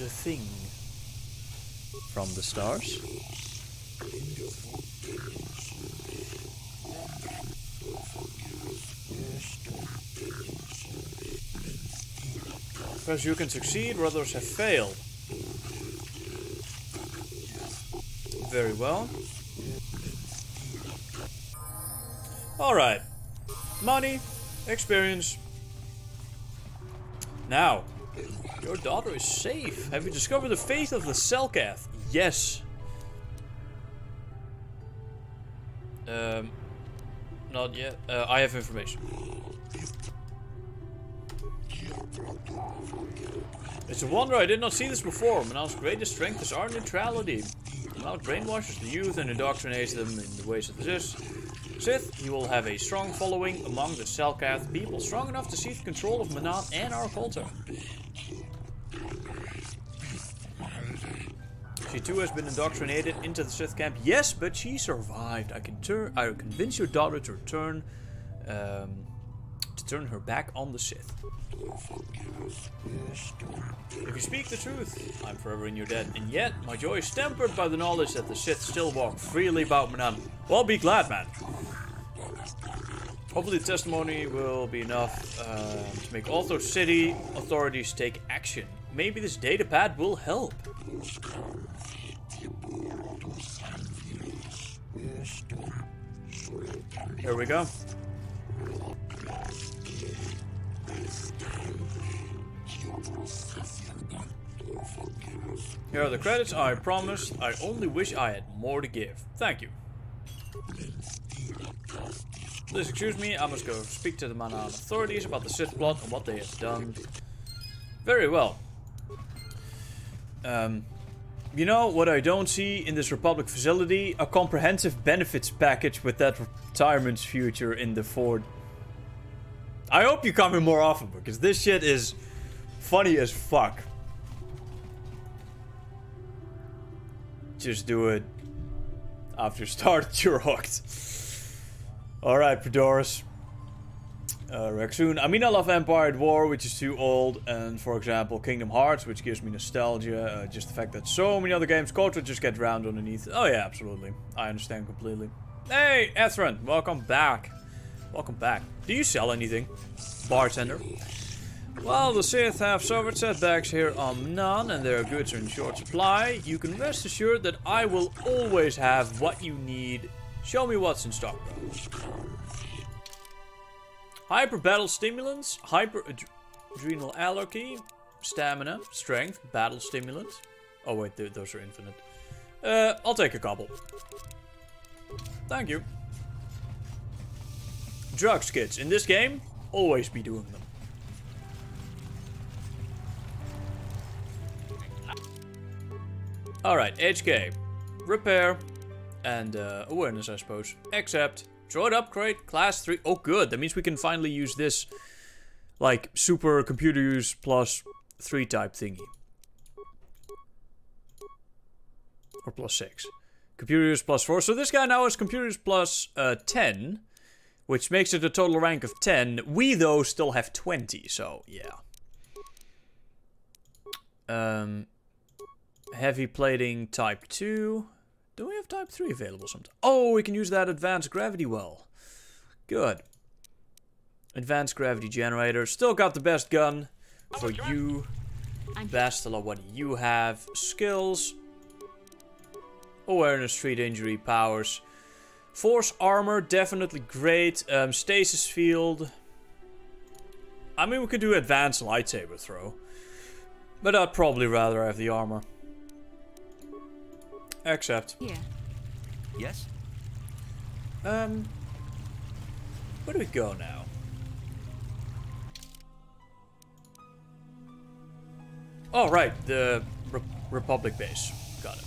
the thing from the stars. Because you can succeed where others have failed. Very well. Alright. Money, experience. Now, your daughter is safe. Have you discovered the fate of the Selkath? Yes. Not yet. I have information. It's a wonder I did not see this before. Manal's greatest strength is our neutrality. Manal brainwashes the youth and indoctrinates them in the ways of the Sith. He will have a strong following among the Selkath people, strong enough to seize control of Manal and our culture. She too has been indoctrinated into the Sith camp. Yes, but she survived. I convince your daughter to turn her back on the Sith. If you speak the truth, I'm forever in your debt. And yet, my joy is tempered by the knowledge that the Sith still walk freely about Manal. Well, be glad, man. Hopefully the testimony will be enough to make all those city authorities take action. Maybe this datapad will help. Here we go. Here are the credits I promised. I only wish I had more to give. Thank you. Please excuse me, I must go speak to the Manal authorities about the Sith plot and what they have done. Very well. You know what I don't see in this Republic facility? A comprehensive benefits package with that retirement future in the Ford. I hope you come here more often, because this shit is funny as fuck. Just do it after you start, you're hooked. Alright, Predoris. Rexoon. I mean, I love Empire at War, which is too old, and for example, Kingdom Hearts, which gives me nostalgia. Just the fact that so many other games, culture just get drowned underneath. Oh yeah, absolutely. I understand completely. Hey, Ethran, welcome back. Welcome back. Do you sell anything? Bartender. Well, the Sith have suffered setbacks here on Manal, and their goods are in short supply. You can rest assured that I will always have what you need. Show me what's in stock, bro. Hyper battle stimulants, hyper adrenal allergy, stamina, strength, battle stimulants. Oh wait, those are infinite. I'll take a couple. Thank you. Drugs kits. In this game, always be doing them. Alright, HK. Repair. And awareness, I suppose. Accept. Droid upgrade. Class 3. Oh, good. That means we can finally use this, like, super computer use plus 3 type thingy. Or plus 6. Computer use plus 4. So this guy now has computer use plus 10. Which makes it a total rank of 10. We, though, still have 20. So, yeah. Heavy plating type 2. Do we have type 3 available sometimes? Oh, we can use that advanced gravity well. Good. Advanced gravity generator. Still got the best gun for you. Bastila, what do you have? Skills. Awareness, treat injury, powers. Force armor, definitely great. Stasis field. I mean, we could do advanced lightsaber throw. But I'd probably rather have the armor. Accept. Yeah. Yes? Where do we go now? Oh, right. The Republic base. Got it.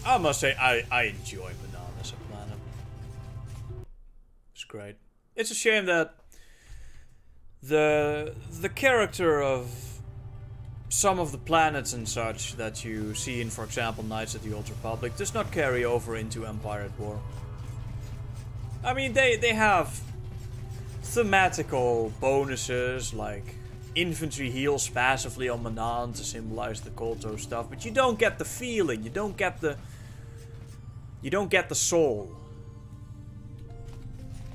I must say, I enjoy Manal as a planet. It's great. It's a shame that the character of some of the planets and such that you see in, for example, Knights of the Old Republic does not carry over into Empire at War. I mean, they have thematical bonuses like infantry heals passively on Manan to symbolize the Kolto stuff, but you don't get the feeling, you don't get the soul.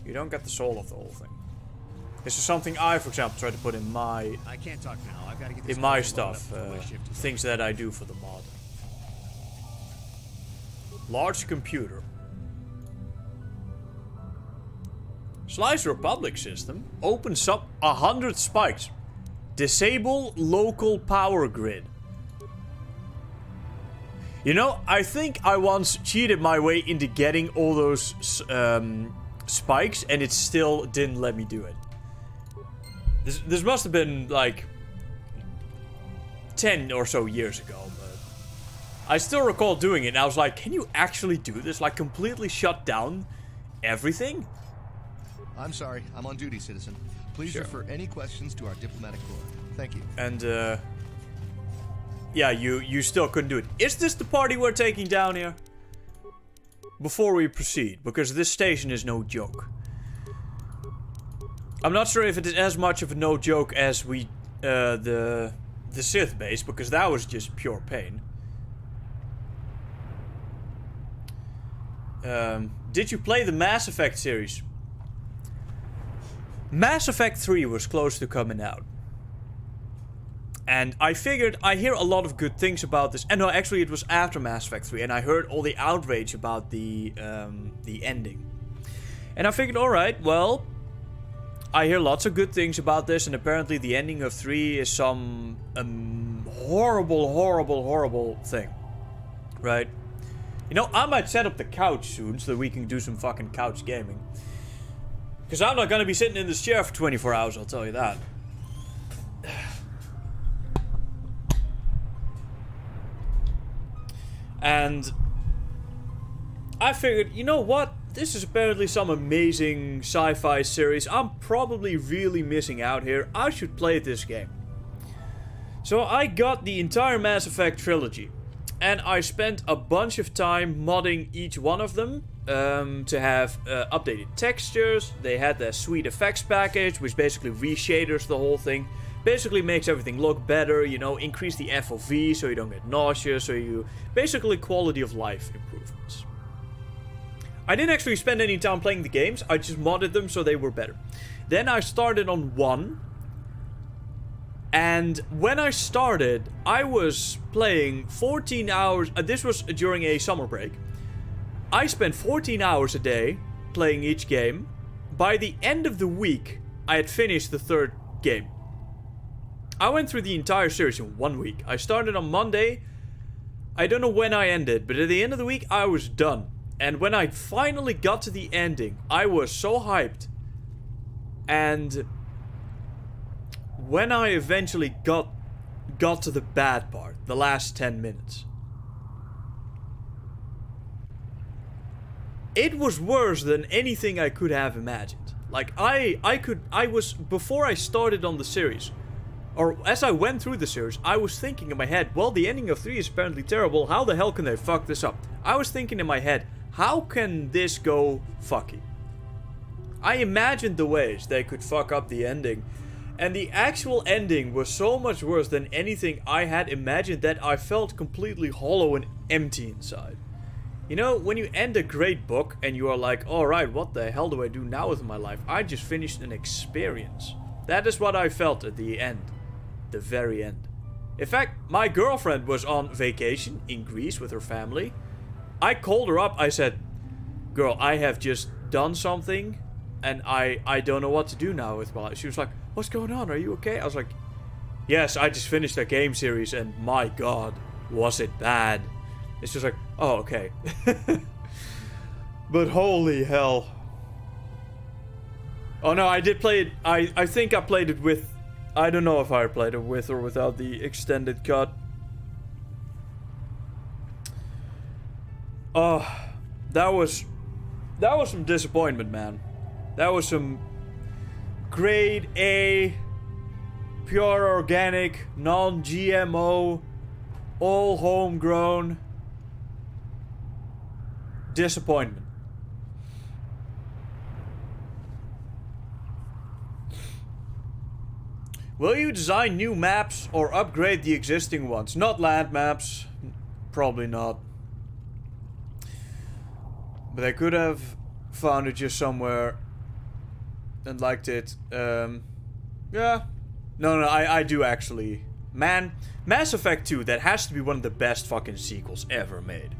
You don't get the soul of the whole thing. This is something I, for example, try to put in my in my stuff, things that I do for the mod. Large computer. Slice Republic system opens up 100 spikes. Disable local power grid. You know, I think I once cheated my way into getting all those spikes, and it still didn't let me do it. This must have been like 10 or so years ago, but I still recall doing it, and I was like, can you actually do this? Like, completely shut down everything? I'm sorry, I'm on duty, citizen. Please refer any questions to our diplomatic corps. Thank you. And, yeah, you still couldn't do it. Is this the party we're taking down here? Before we proceed, because this station is no joke. I'm not sure if it is as much of a no joke as the Sith base, because that was just pure pain. Did you play the Mass Effect series? Mass Effect 3 was close to coming out. And I figured, I hear a lot of good things about this. And no, actually it was after Mass Effect 3. And I heard all the outrage about the ending. And I figured, alright, well, I hear lots of good things about this. And apparently the ending of 3 is some horrible thing. Right? You know, I might set up the couch soon so that we can do some fucking couch gaming. Because I'm not going to be sitting in this chair for 24 hours, I'll tell you that. And I figured, you know what? This is apparently some amazing sci-fi series. I'm probably really missing out here. I should play this game. So I got the entire Mass Effect trilogy. And I spent a bunch of time modding each one of them. To have updated textures. They had their sweet effects package, which basically reshaders the whole thing. Basically makes everything look better, you know, increase the FOV so you don't get nauseous, so you... Basically quality of life improvements. I didn't actually spend any time playing the games, I just modded them so they were better. Then I started on 1. And when I started, I was playing 14 hours... this was during a summer break. I spent 14 hours a day playing each game. By the end of the week, I had finished the 3rd game. I went through the entire series in 1 week. I started on Monday. I don't know when I ended, but at the end of the week, I was done. And when I finally got to the ending, I was so hyped. And when I eventually got to the bad part, the last 10 minutes, it was worse than anything I could have imagined. Like, before I started on the series, or as I went through the series, I was thinking in my head, well, the ending of 3 is apparently terrible, how the hell can they fuck this up? I was thinking in my head, how can this go fucky? I imagined the ways they could fuck up the ending, and the actual ending was so much worse than anything I had imagined that I felt completely hollow and empty inside. You know, when you end a great book and you are like, alright, what the hell do I do now with my life? I just finished an experience. That is what I felt at the end. The very end. In fact, my girlfriend was on vacation in Greece with her family. I called her up, I said, girl, I have just done something and I don't know what to do now with my life. She was like, what's going on? Are you okay? I was like, yes, I just finished a game series and my god, was it bad. It's just like, oh, okay. But holy hell. Oh no, I did play it. I think I played it with... I don't know if I played it with or without the extended cut. Oh, that was some disappointment, man. That was some grade A Pure organic, non-GMO, all homegrown. Disappointment. Will you design new maps or upgrade the existing ones? Not land maps. Probably not. But I could have found it just somewhere and liked it. Yeah. No, I do actually. Man, Mass Effect 2, that has to be one of the best fucking sequels ever made.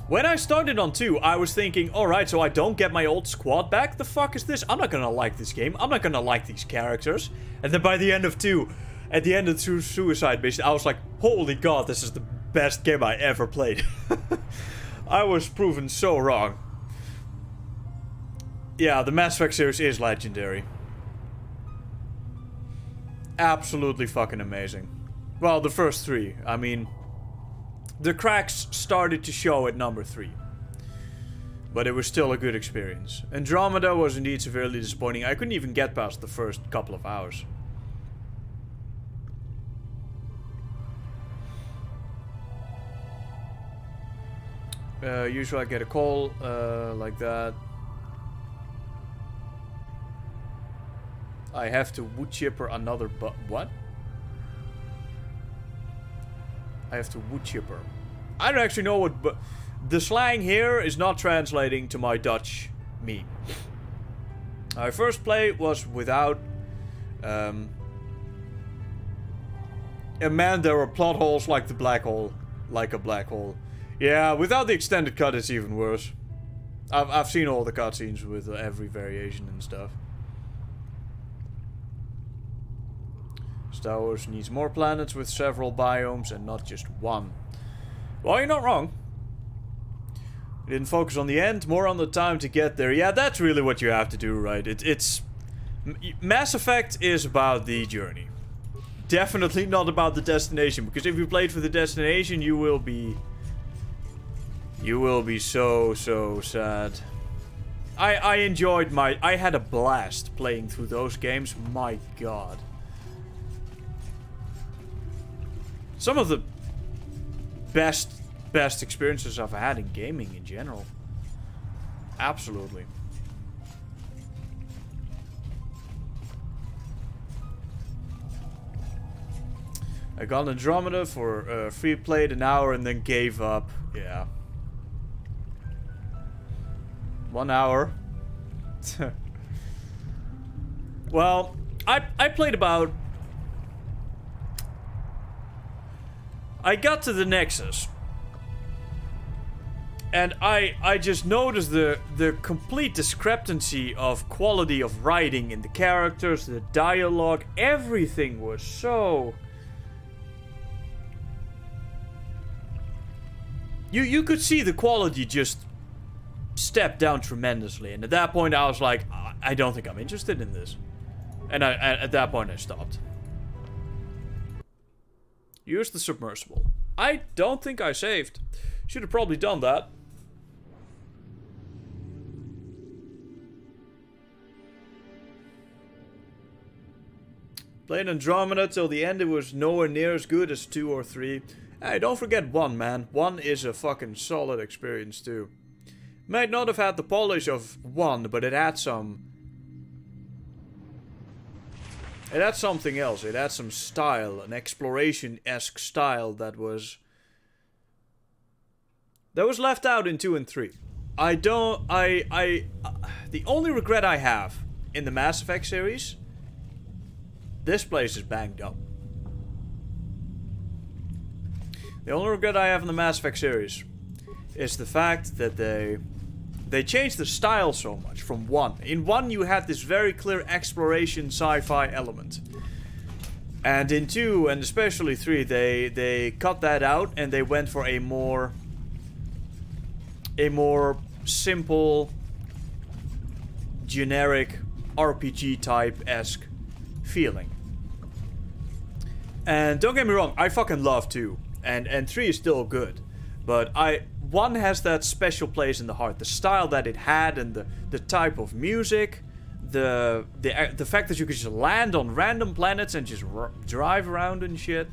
When I started on 2, I was thinking, alright, so I don't get my old squad back? The fuck is this? I'm not gonna like this game. I'm not gonna like these characters. And then by the end of 2, at the end of Suicide Mission, I was like, holy god, this is the best game I ever played. I was proven so wrong. Yeah, the Mass Effect series is legendary. Absolutely fucking amazing. Well, the first 3. I mean, the cracks started to show at number 3. But it was still a good experience. Andromeda was indeed severely disappointing. I couldn't even get past the first couple of hours. Usually I get a call like that. I have to wood chipper another what? I have to wood chipper. I don't actually know what, but the slang here is not translating to my Dutch me. My first play was without, and man, there were plot holes like the black hole, like a black hole. Yeah, without the extended cut, it's even worse. I've seen all the cutscenes with every variation and stuff. Star Wars needs more planets with several biomes and not just one. Well, you're not wrong. You didn't focus on the end, more on the time to get there. Yeah, that's really what you have to do, right? It's Mass Effect is about the journey. Definitely not about the destination, because if you played for the destination, you will be so sad. I enjoyed I had a blast playing through those games. My god. Some of the best experiences I've had in gaming in general. Absolutely. I got Andromeda for free, played an hour and then gave up. Yeah. 1 hour. Well, I played about... I got to the Nexus. And I just noticed the complete discrepancy of quality of writing in the characters, the dialogue, everything was so... You could see the quality just step down tremendously, and at that point I was like, I don't think I'm interested in this. And at that point I stopped. Use the submersible. I don't think I saved. Should have probably done that. Playing Andromeda till the end, it was nowhere near as good as 2 or 3. Hey, don't forget 1, man. 1 is a fucking solid experience too. Might not have had the polish of 1, but it had some... It had something else. It had some style, an exploration-esque style that was left out in 2 and 3. The only regret I have in the Mass Effect series, this place is banged up. The only regret I have in the Mass Effect series is the fact that they changed the style so much from 1. In 1 you had this very clear exploration sci-fi element. And in 2 and especially 3 they cut that out and they went for a more simple, generic RPG type-esque feeling. And don't get me wrong, I fucking love 2. And 3 is still good. But 1 has that special place in the heart. The style that it had and the type of music, the fact that you could just land on random planets and just drive around and shit.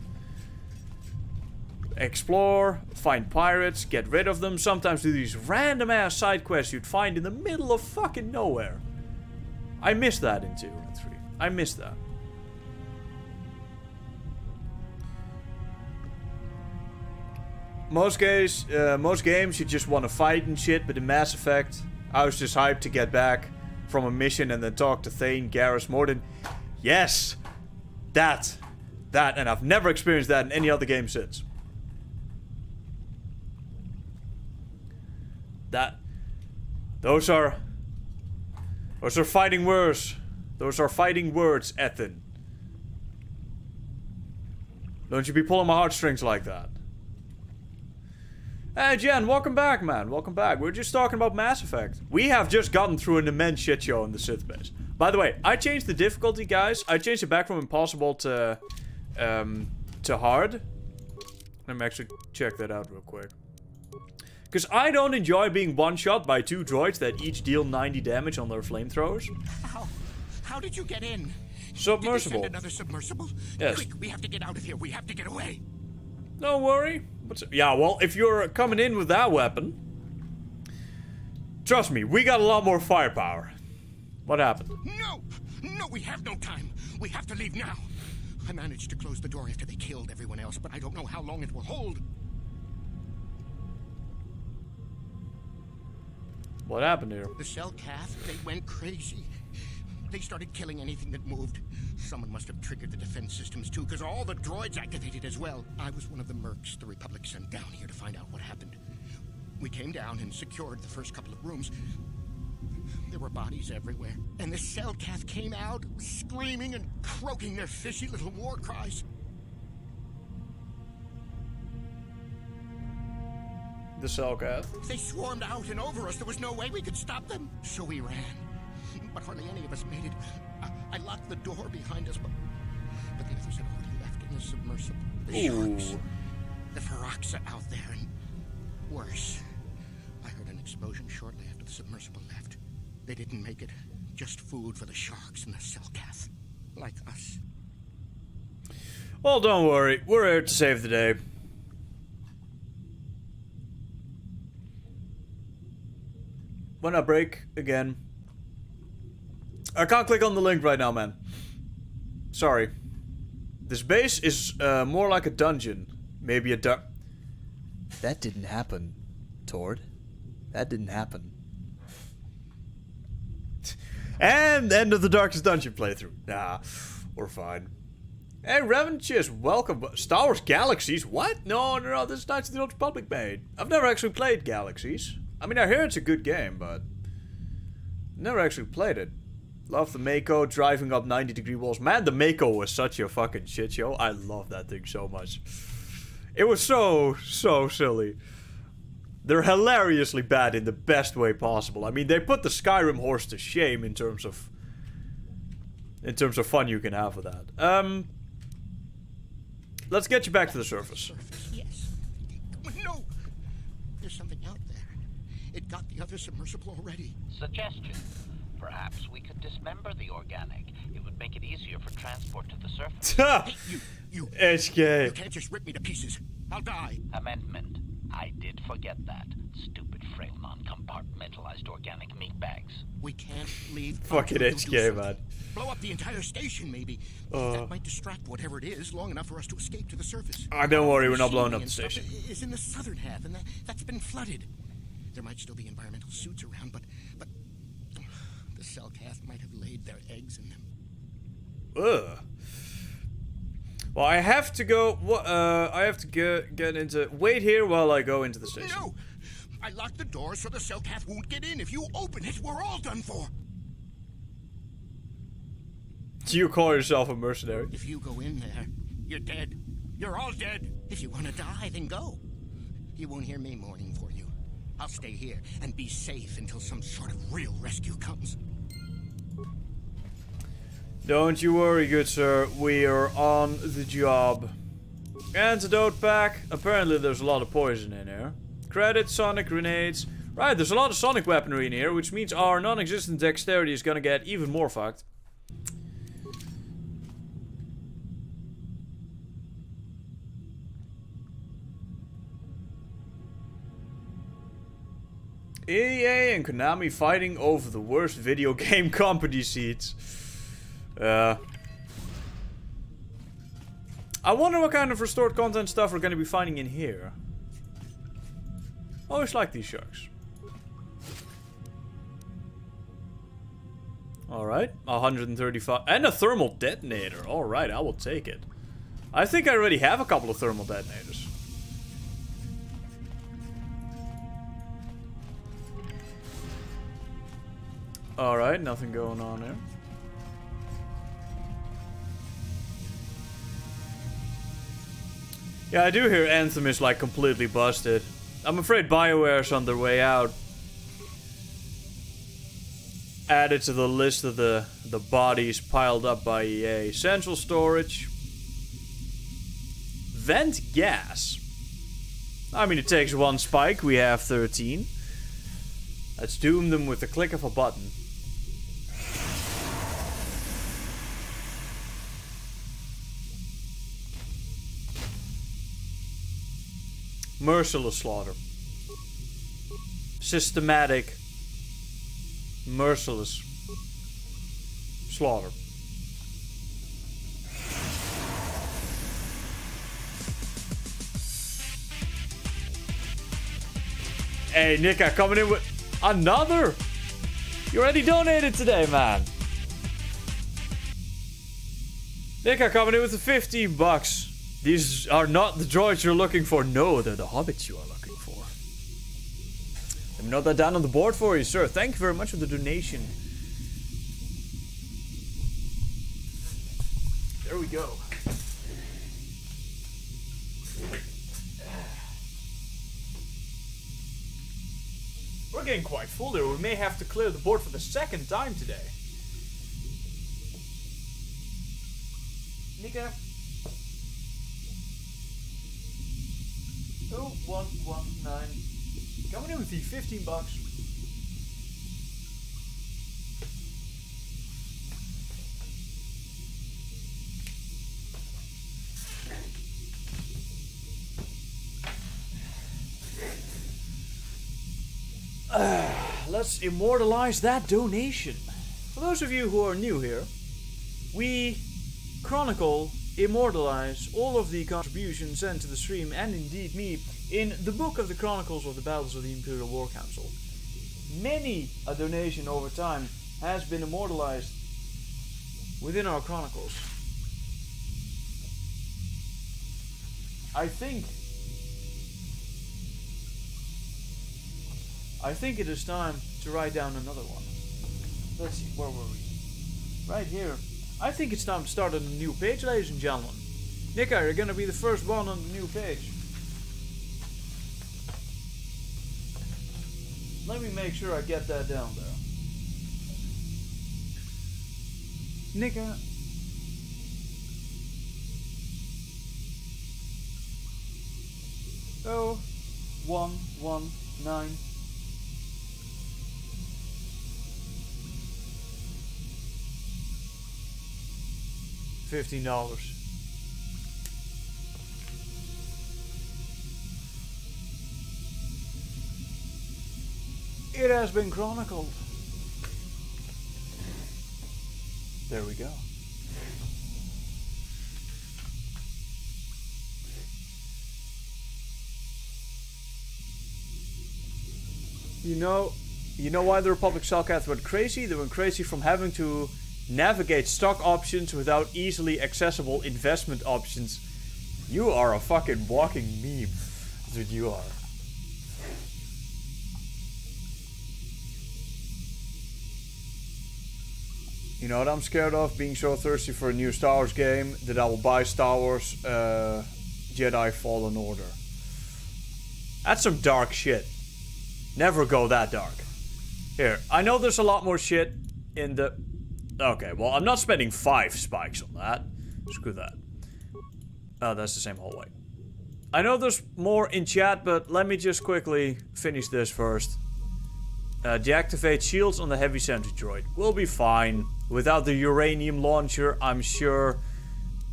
Explore, find pirates, get rid of them. Sometimes do these random ass side quests you'd find in the middle of fucking nowhere. I miss that in 2 and 3. I miss that. Most games you just want to fight and shit, but in Mass Effect, I was just hyped to get back from a mission and then talk to Thane, Garrus, Mordin. Yes! That, and I've never experienced that in any other game since. Those are fighting words. Those are fighting words, Ethan. Don't you be pulling my heartstrings like that. Hey, Jen, welcome back, man. Welcome back. We're just talking about Mass Effect. We have just gotten through an immense shit show in the Sith base. By the way, I changed the difficulty, guys. I changed it back from impossible to hard. Let me actually check that out real quick. Because I don't enjoy being one-shot by 2 droids that each deal 90 damage on their flamethrowers. How did you get in? Submersible. Did they send another submersible? Yes. Quick, we have to get out of here. We have to get away. Don't worry. Yeah, well, if you're coming in with that weapon... Trust me, we got a lot more firepower. What happened? No, we have no time. We have to leave now. I managed to close the door after they killed everyone else, but I don't know how long it will hold. What happened here? The cell cath, they went crazy. They started killing anything that moved. Someone must have triggered the defense systems too, because all the droids activated as well. I was one of the mercs the Republic sent down here to find out what happened. We came down and secured the first couple of rooms. There were bodies everywhere. And the cell cath came out, screaming and croaking their fishy little war cries. The cell cath. They swarmed out and over us. There was no way we could stop them. So we ran. But hardly any of us made it. I locked the door behind us, but the others had already left in the submersible. The sharks. The Ferox are out there, and worse. I heard an explosion shortly after the submersible left. They didn't make it. Just food for the sharks and the cell cath. Like us. Well, don't worry. We're here to save the day. When I break again. I can't click on the link right now, man. Sorry. This base is more like a dungeon. Maybe a That didn't happen, Tord. That didn't happen. And end of the Darkest Dungeon playthrough. Nah, we're fine. Hey, Revenchis, welcome. Star Wars Galaxies? What? No, this is Knights of the Old Republic made. I've never actually played Galaxies. I mean, I hear it's a good game, but never actually played it. Love the Mako driving up 90-degree walls. Man, the Mako was such a fucking shit show. I love that thing so much. It was so silly. They're hilariously bad in the best way possible. I mean, they put the Skyrim horse to shame in terms of fun you can have with that. Let's get you back to the surface. Yes. No. There's something out there. It got the other submersible already. Suggestion. Perhaps we could dismember the organic. It would make it easier for transport to the surface. Hey, you. HK. You can't just rip me to pieces. I'll die. Amendment. I did forget that. Stupid, frail, non-compartmentalized organic meat bags. We can't leave. Fucking HK, man. Blow up the entire station, maybe. That might distract whatever it is long enough for us to escape to the surface. Don't worry, we're not blowing up the station. Is in the southern half, and that's been flooded. There might still be environmental suits around, but the cell cath might have laid their eggs in them. Ugh. Well, I have to go. I have to get into. Wait here while I go into the station. No, I locked the door so the cell cath won't get in. If you open it, we're all done for. Do you call yourself a mercenary? If you go in there, you're dead. You're all dead. If you want to die, then go. You won't hear me mourning for you. I'll stay here and be safe until some sort of real rescue comes. Don't you worry, good sir. We are on the job. Antidote pack. Apparently there's a lot of poison in here. Credits, sonic grenades, Right, there's a lot of sonic weaponry in here, which means our non-existent dexterity is gonna get even more fucked. EA and Konami fighting over the worst video game company seats. I wonder what kind of restored content stuff we're gonna be finding in here. Always like these sharks. Alright, 135. And a thermal detonator. Alright, I will take it. I think I already have a couple of thermal detonators. Alright, nothing going on here. Yeah, I do hear Anthem is like completely busted. I'm afraid BioWare's on their way out. Added to the list of the bodies piled up by EA. Central storage. Vent gas. I mean, it takes one spike. We have 13. Let's doom them with the click of a button. Merciless slaughter. Systematic. Merciless slaughter. Hey, Nika, coming in with another. You already donated today, man. Nika coming in with the 15 bucks. These are not the droids you're looking for. No, they're the hobbits you are looking for. Let me note that down on the board for you, sir. Thank you very much for the donation. There we go. We're getting quite full there. We may have to clear the board for the second time today. Nika. 0119. Coming in with the 15 bucks. Let's immortalize that donation. For those of you who are new here, we chronicle, immortalize all of the contributions sent to the stream, and indeed me, in the book of the Chronicles of the Battles of the Imperial War Council. Many a donation over time has been immortalized within our chronicles. I think it is time to write down another one. Let's see, where were we? Right here. I think it's time to start on a new page, ladies and gentlemen. Nika, you're gonna be the first one on the new page. Let me make sure I get that down there. Nika. Oh, 119. $15. It has been chronicled. There we go. You know why the Republic Cellcats went crazy? They went crazy from having to navigate stock options without easily accessible investment options. You are a fucking walking meme. That's what you are. You know what I'm scared of? Being so thirsty for a new Star Wars game that I will buy Star Wars Jedi Fallen Order. That's some dark shit. Never go that dark. Here, I know there's a lot more shit in the... Okay, well, I'm not spending 5 spikes on that. Screw that. Oh, that's the same hallway. I know there's more in chat, but let me just quickly finish this first. Deactivate shields on the heavy sentry droid. We'll be fine. Without the uranium launcher, I'm sure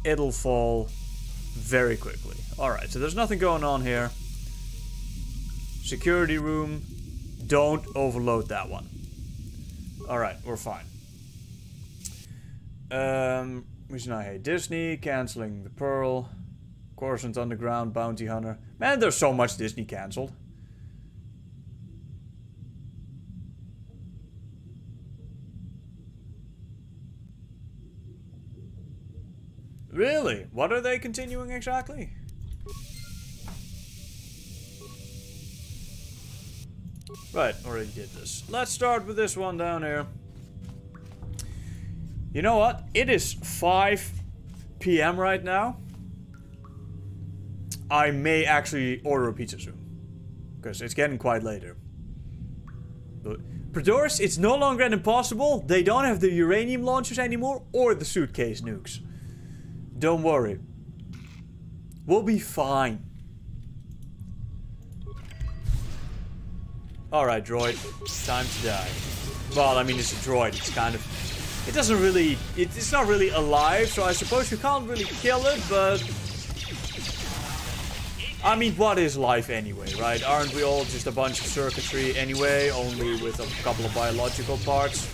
it'll fall very quickly. Alright, so there's nothing going on here. Security room. Don't overload that one. Alright, we're fine. Hey, Disney, canceling the Pearl. Coruscant Underground, Bounty Hunter. Man, there's so much Disney cancelled. Really? What are they continuing exactly? Right, already did this. Let's start with this one down here. You know what? It is 5 PM right now. I may actually order a pizza soon. Because it's getting quite later. But Predoris, it's no longer an impossible. They don't have the uranium launchers anymore or the suitcase nukes. Don't worry. We'll be fine. Alright, droid. Time to die. Well, I mean, it's a droid. It's kind of... It doesn't really... It's not really alive, so I suppose you can't really kill it, but... I mean, what is life anyway, right? Aren't we all just a bunch of circuitry anyway, only with a couple of biological parts?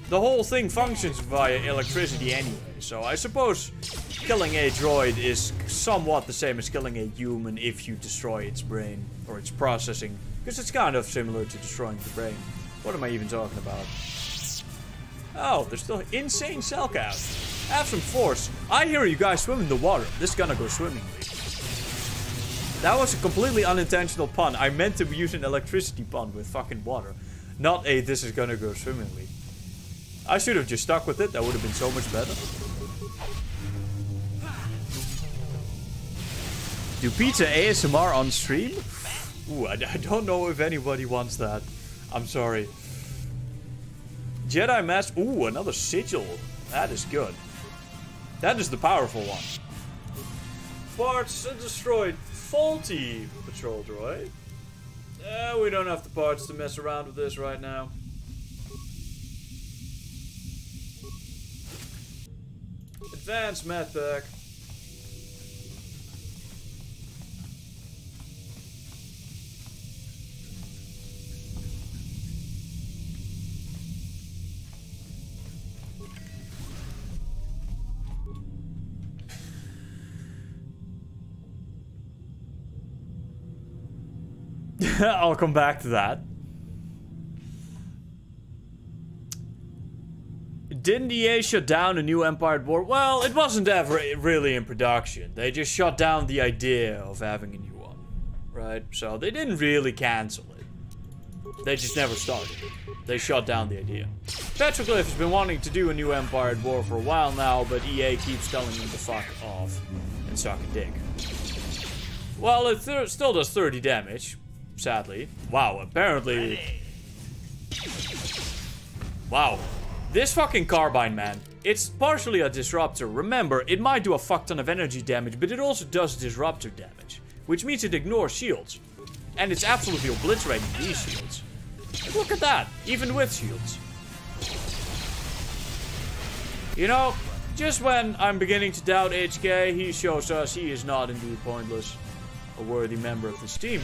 The whole thing functions via electricity anyway, so I suppose killing a droid is somewhat the same as killing a human if you destroy its brain, or its processing, because it's kind of similar to destroying the brain. What am I even talking about? Oh, there's still insane cell count. Have some force. I hear you guys swim in the water. This is gonna go swimmingly. That was a completely unintentional pun. I meant to use an electricity pun with fucking water. Not a this is gonna go swimmingly. I should have just stuck with it. That would have been so much better. Do pizza ASMR on stream? Ooh, I don't know if anybody wants that. I'm sorry. Jedi Master. Ooh, another sigil. That is good. That is the powerful one. Parts destroyed. Faulty patrol droid. We don't have the parts to mess around with this right now. Advanced medpack. I'll come back to that. Didn't EA shut down a new Empire at War? Well, it wasn't ever really in production. They just shut down the idea of having a new one. Right? So they didn't really cancel it. They just never started it. They shut down the idea. Petroglyph has been wanting to do a new Empire at War for a while now, but EA keeps telling them to fuck off and suck a dick. Well, it still does 30 damage. Sadly. Wow, apparently... Wow. This fucking carbine, man. It's partially a disruptor. Remember, it might do a fuck ton of energy damage, but it also does disruptor damage. Which means it ignores shields. And it's absolutely obliterating these shields. Look at that. Even with shields. You know, just when I'm beginning to doubt HK, he shows us he is not indeed pointless. A worthy member of this team.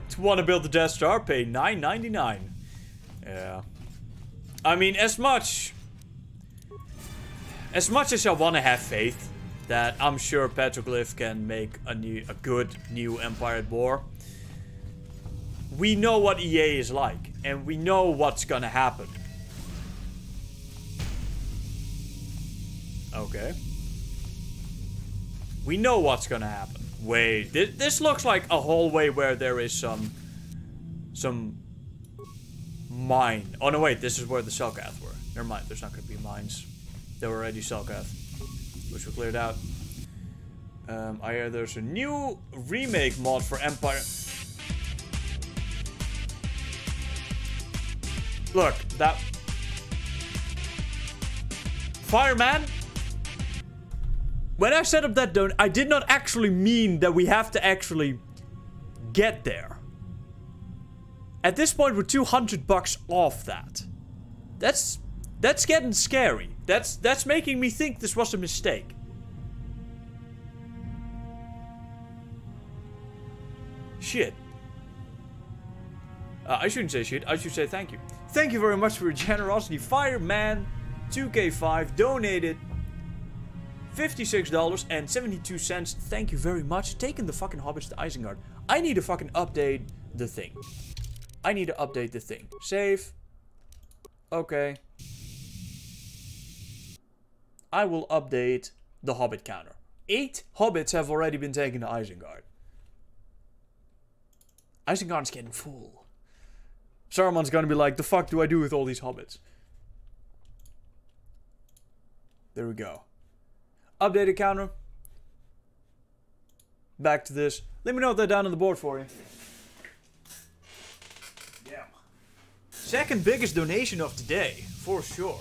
To want to build the Death Star, pay $9.99. Yeah. I mean, as much as I want to have faith that I'm sure Petroglyph can make a good new Empire at War, we know what EA is like, and we know what's gonna happen. Okay. We know what's gonna happen. Wait, this looks like a hallway where there is some mine. Oh no, wait, this is where the Selkath were. Never mind, there's not gonna be mines. There were already Selkath, which were cleared out. I hear there's a new remake mod for Empire. Look, that Fireman. When I set up that dome, I did not actually mean that we have to actually get there. At this point, we're $200 off that. That's getting scary. That's making me think this was a mistake. Shit. I shouldn't say shit. I should say thank you. Thank you very much for your generosity. Fireman 2K5 donated $56.72. Thank you very much. Taking the fucking hobbits to Isengard. I need to fucking update the thing. I need to update the thing. Save. Okay. I will update the hobbit counter. 8 hobbits have already been taken to Isengard. Isengard's getting full. Saruman's gonna be like, the fuck do I do with all these hobbits? There we go. Updated counter. Back to this. Let me know if they're down on the board for you. Yeah. Second biggest donation of the day, for sure.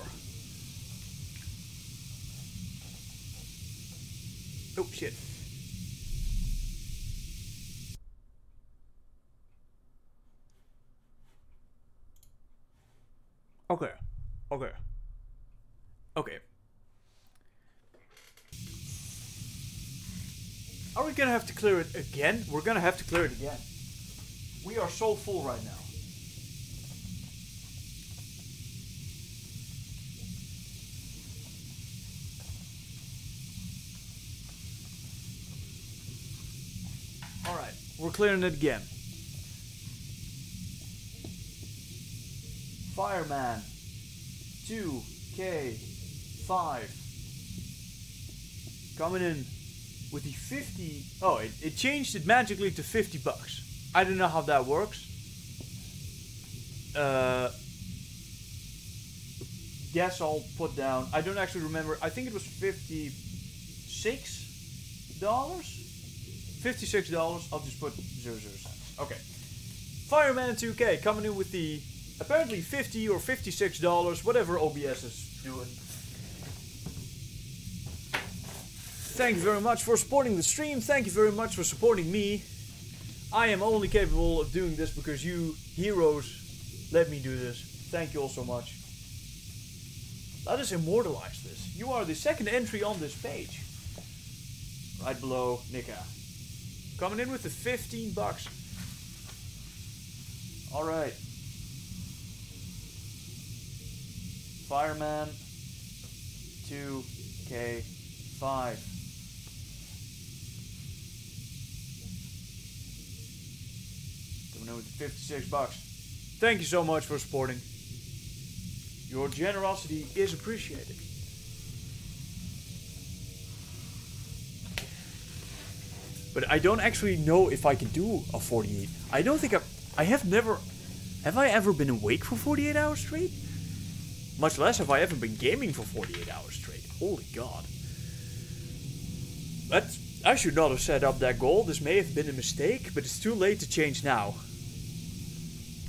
Oh, shit. Okay. Okay. Okay. Are we gonna have to clear it again? We're gonna have to clear it again. We are so full right now. Alright, we're clearing it again. Fireman 2K5 coming in with the 50. Oh, it changed it magically to $50. I don't know how that works. Guess I'll put down. I don't actually remember. I think it was $56. $56. I'll just put 00 cents. Okay. Fireman 2K coming in with the apparently $50 or $56, whatever OBS is doing. Thank you very much for supporting the stream. Thank you very much for supporting me. I am only capable of doing this because you heroes let me do this. Thank you all so much. Let us immortalize this. You are the second entry on this page. Right below Nika. Coming in with the $15. Alright. Fireman 2K5. Coming in with $56. Thank you so much for supporting. Your generosity is appreciated. But I don't actually know if I can do a 48. I don't think I have never... Have I ever been awake for 48 hours straight? Much less have I ever been gaming for 48 hours straight. Holy god. I should not have set up that goal. This may have been a mistake, but it's too late to change now.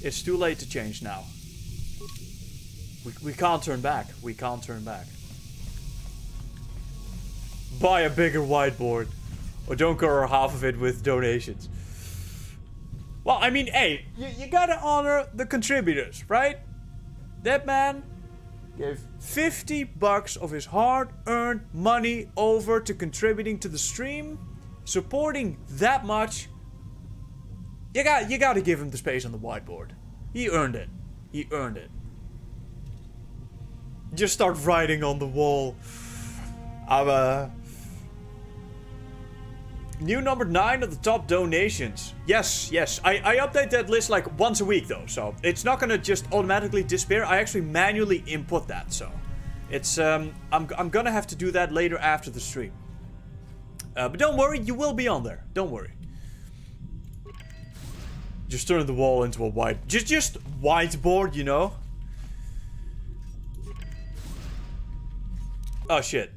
It's too late to change now. We can't turn back. We can't turn back. Buy a bigger whiteboard. Or don't cover half of it with donations. Well, I mean, hey, you gotta honor the contributors, right? That man gave $50 of his hard-earned money over to contributing to the stream. Supporting that much. You gotta give him the space on the whiteboard. He earned it. He earned it. Just start writing on the wall. New number 9 of the top donations. Yes, yes. I update that list like once a week though, so it's not gonna just automatically disappear. I actually manually input that, so it's I'm gonna have to do that later after the stream. But don't worry, you will be on there. Don't worry. Just turn the wall into a just whiteboard, you know. Oh shit.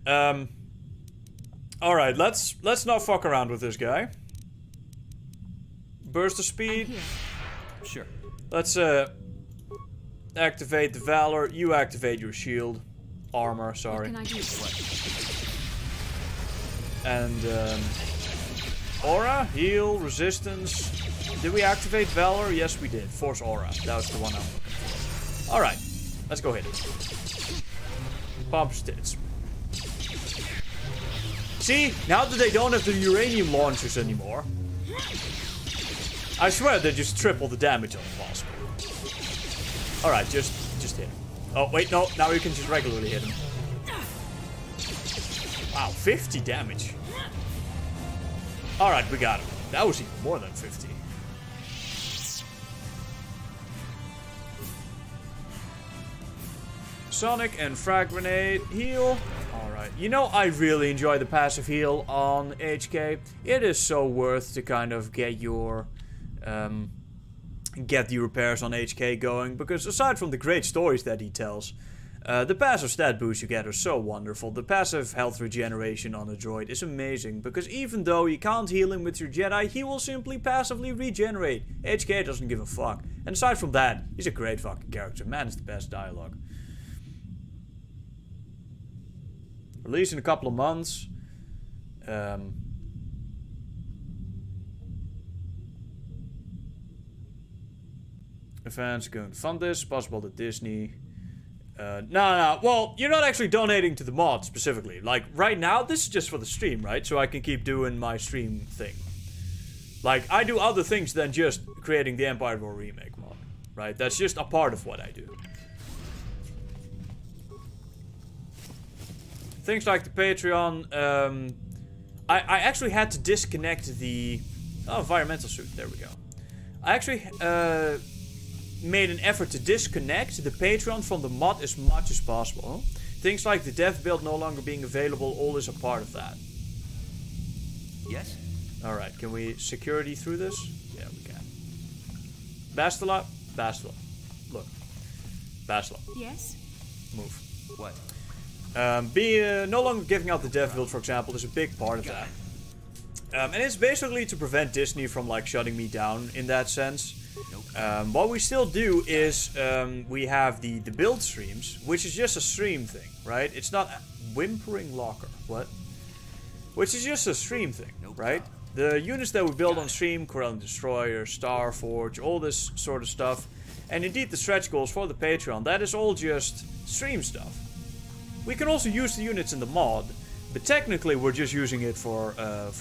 Alright, let's not fuck around with this guy. Burst of speed. Sure. Let's activate the Valor. You activate your shield. Armor, sorry. What can I do? And aura, heal, resistance. Did we activate Valor? Yes, we did. Force Aura. That was the one I'm looking for. Alright. Let's go hit it. Pump tits. See? Now that they don't have the uranium launchers anymore, I swear they just triple the damage on the boss. Alright, just hit him. Oh, wait, no. Now you can just regularly hit him. Wow, 50 damage. Alright, we got him. That was even more than 50. Sonic and Frag Grenade. Heal. Alright. You know, I really enjoy the passive heal on HK. It is so worth to kind of get your... get the repairs on HK going. Because aside from the great stories that he tells... the passive stat boosts you get are so wonderful. The passive health regeneration on a droid is amazing. Because even though you can't heal him with your Jedi, he will simply passively regenerate. HK doesn't give a fuck. And aside from that, he's a great fucking character. Man, it's the best dialogue. Release in a couple of months. Advance going to fund this. Possible that Disney... No. Well, you're not actually donating to the mod specifically. Like, right now, this is just for the stream, right? So I can keep doing my stream thing. Like, I do other things than just creating the Empire War Remake mod, right? That's just a part of what I do. Things like the Patreon, I actually had to disconnect the... Oh, environmental suit, there we go. I actually made an effort to disconnect the Patreon from the mod as much as possible. Things like the dev build no longer being available, all is a part of that. Yes? Alright, can we security through this? Yeah, we can. Bastila? Bastila. Look. Bastila. Yes? Move. What? No longer giving out the dev build, for example, is a big part of that. And it's basically to prevent Disney from, like, shutting me down in that sense. What we still do is we have the build streams, which is just a stream thing, right? It's not Whimpering Locker. What? Which is just a stream thing, right? The units that we build on stream, Corellian Destroyer, Starforge, all this sort of stuff. And indeed the stretch goals for the Patreon, that is all just stream stuff. We can also use the units in the mod, but technically we're just using it for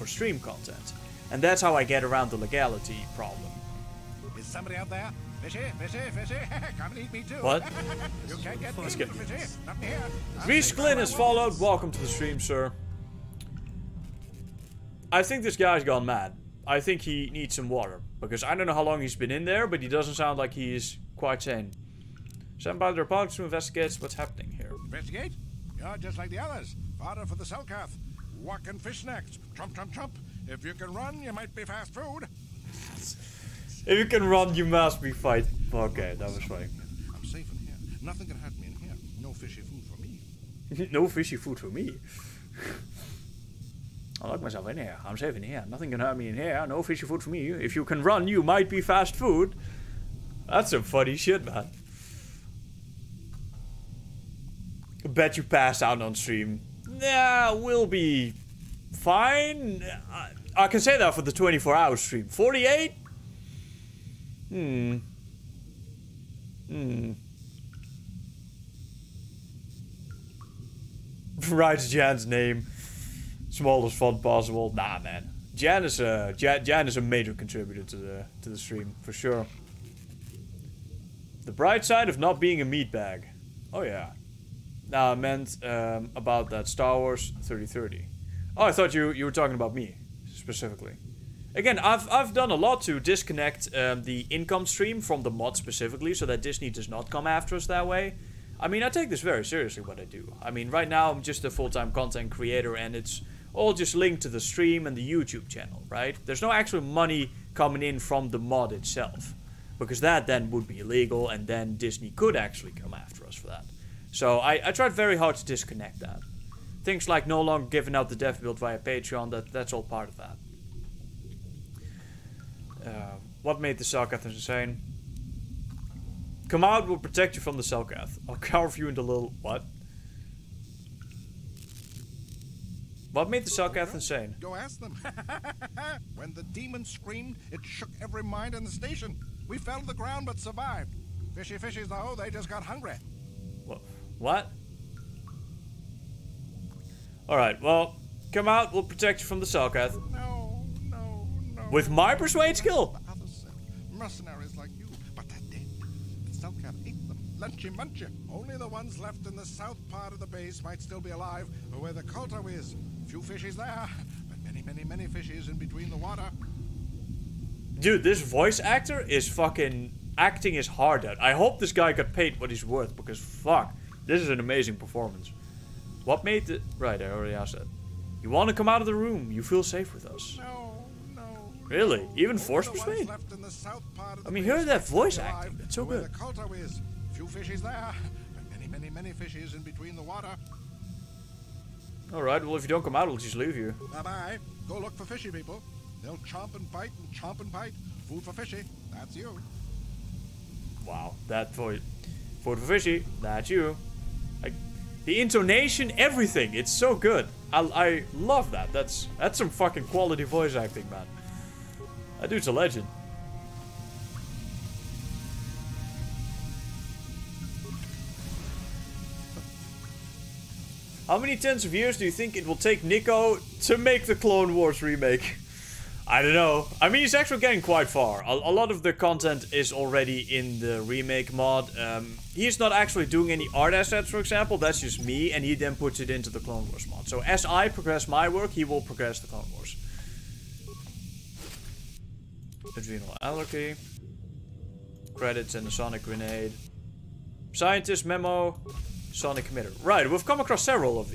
stream content. And that's how I get around the legality problem. Is somebody out there? Fishy, fishy, fishy. Come and eat me too. What? You can't get Let's me, get fishy. Not here. Reese Glynn has followed. Welcome to the stream, sir. I think this guy's gone mad. I think he needs some water. Because I don't know how long he's been in there, but he doesn't sound like he's quite sane. Sent by the opponents to investigate what's happening here. Investigate? You're just like the others. Fodder for the Selkath. Walk and fish next. Trump, trump, trump. If you can run, you might be fast food. If you can run, you must be fight. Okay, that was funny. I'm safe in here. Nothing can hurt me in here. No fishy food for me. No fishy food for me. I like myself in here. I'm safe in here. Nothing can hurt me in here. No fishy food for me. If you can run, you might be fast food. That's some funny shit, man. I bet you pass out on stream. Yeah, we'll be fine. I can say that for the 24-hour stream. 48? Write Jan's name. Smallest font possible. Nah, man. Jan is a major contributor to the stream for sure. The bright side of not being a meatbag. Oh yeah. No, I meant about that Star Wars 3030. Oh, I thought you were talking about me specifically. Again, I've done a lot to disconnect the income stream from the mod specifically, so that Disney does not come after us that way. I mean, I take this very seriously, what I do. I mean, right now I'm just a full-time content creator, and it's all just linked to the stream and the YouTube channel, right? There's no actual money coming in from the mod itself, because that then would be illegal, and then Disney could actually come after us for that. So I tried very hard to disconnect that. Things like no longer giving out the dev build via Patreon, that's all part of that. What made the Selkath insane? Come out, we'll protect you from the Selkath. I'll carve you into little... What? What made the Cellcath insane? Go ask them. When the demon screamed, it shook every mind in the station. We fell to the ground but survived. Fishies though, they just got hungry. What? Alright, well, come out, we'll protect you from the Cellcath. No. With my persuade skill? The others said, mercenaries like you, but they're dead. The Cellcath ate them. Lunchy. Only the ones left in the south part of the base might still be alive, or where the Colto is. Few fishies there, but many fishies in between the water. Dude, this voice actor is fucking acting his heart out. I hope this guy got paid what he's worth, because fuck, this is an amazing performance. What made the... Right, I already asked that. You want to come out of the room, you feel safe with us. No. Really? Even force persuade? I mean, hear that voice acting, that's so where good. the Colto is. Few fishies there, but many fishies in between the water. Alright, well if you don't come out, I'll just leave you. Bye-bye. Go look for fishy people. They'll chomp and bite. Food for fishy. That's you. Wow, that voice. Food for fishy, that's you. Like, the intonation, everything, it's so good. I love that. That's some fucking quality voice acting, man. That dude's a legend. How many tens of years do you think it will take Nico to make the Clone Wars remake? I don't know. I mean, he's actually getting quite far. A lot of the content is already in the remake mod. He's not actually doing any art assets, for example. That's just me, and he then puts it into the Clone Wars mod. So as I progress my work, he will progress the Clone Wars. Adrenal Allergy. Credits and the Sonic Grenade. Scientist Memo. Sonic Emitter. Right, we've come across several of these.